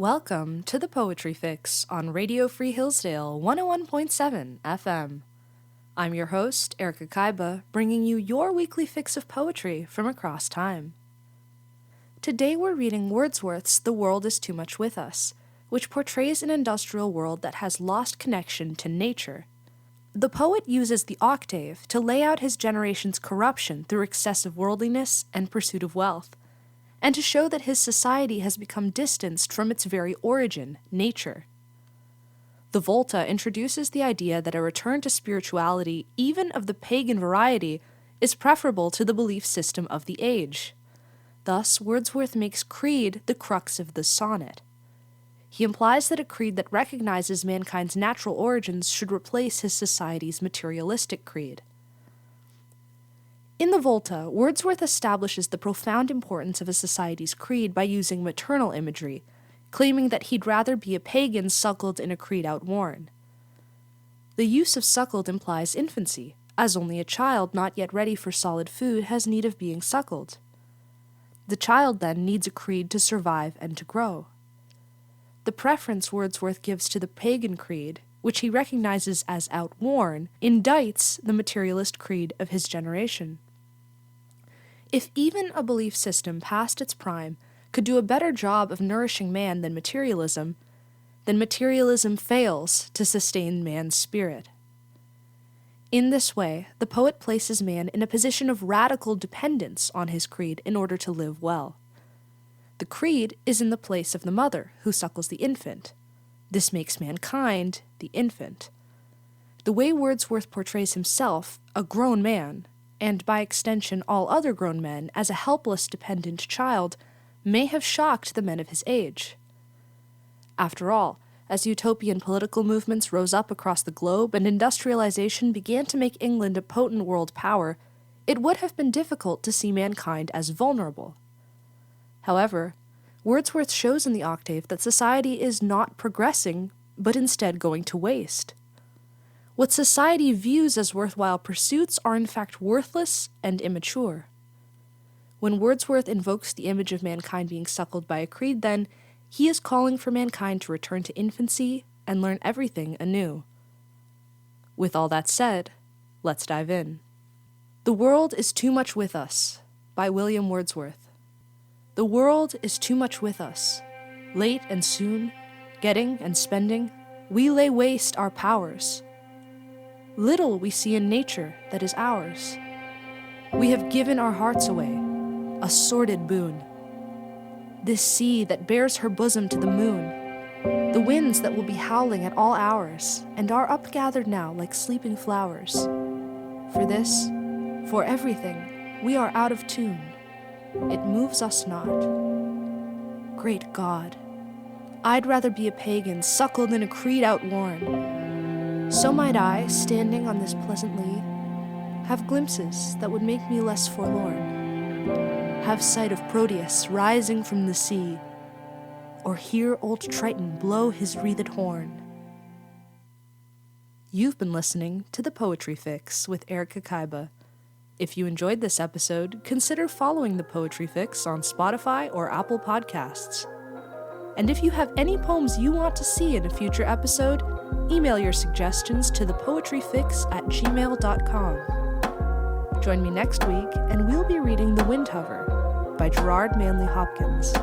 Welcome to the Poetry Fix on Radio Free Hillsdale 101.7 FM. I'm your host, Erica Kaiba, bringing you your weekly fix of poetry from across time. Today we're reading Wordsworth's The World is Too Much With Us, which portrays an industrial world that has lost connection to nature. The poet uses the octave to lay out his generation's corruption through excessive worldliness and pursuit of wealth, and to show that his society has become distanced from its very origin, nature. The Volta introduces the idea that a return to spirituality, even of the pagan variety, is preferable to the belief system of the age. Thus, Wordsworth makes creed the crux of the sonnet. He implies that a creed that recognizes mankind's natural origins should replace his society's materialistic creed. In the Volta, Wordsworth establishes the profound importance of a society's creed by using maternal imagery, claiming that he'd rather be a pagan suckled in a creed outworn. The use of suckled implies infancy, as only a child not yet ready for solid food has need of being suckled. The child, then, needs a creed to survive and to grow. The preference Wordsworth gives to the pagan creed, which he recognizes as outworn, indicts the materialist creed of his generation. If even a belief system past its prime could do a better job of nourishing man than materialism, then materialism fails to sustain man's spirit. In this way, the poet places man in a position of radical dependence on his creed in order to live well. The creed is in the place of the mother who suckles the infant. This makes mankind the infant. The way Wordsworth portrays himself, a grown man, and by extension all other grown men, as a helpless dependent child, may have shocked the men of his age. After all, as utopian political movements rose up across the globe and industrialization began to make England a potent world power, it would have been difficult to see mankind as vulnerable. However, Wordsworth shows in the octave that society is not progressing, but instead going to waste. What society views as worthwhile pursuits are in fact worthless and immature. When Wordsworth invokes the image of mankind being suckled by a creed, then, he is calling for mankind to return to infancy and learn everything anew. With all that said, let's dive in. The World is Too Much With Us, by William Wordsworth. The world is too much with us. Late and soon, getting and spending, we lay waste our powers. Little we see in nature that is ours. We have given our hearts away, a sordid boon. This sea that bears her bosom to the moon, the winds that will be howling at all hours, and are upgathered now like sleeping flowers. For this, for everything, we are out of tune. It moves us not. Great God, I'd rather be a pagan suckled in a creed outworn. So might I, standing on this pleasant lea, have glimpses that would make me less forlorn, have sight of Proteus rising from the sea, or hear old Triton blow his wreathed horn. You've been listening to The Poetry Fix with Erica Kaiba. If you enjoyed this episode, consider following The Poetry Fix on Spotify or Apple Podcasts. And if you have any poems you want to see in a future episode, email your suggestions to thepoetryfix@gmail.com. Join me next week, and we'll be reading The Wind Hover by Gerard Manley Hopkins.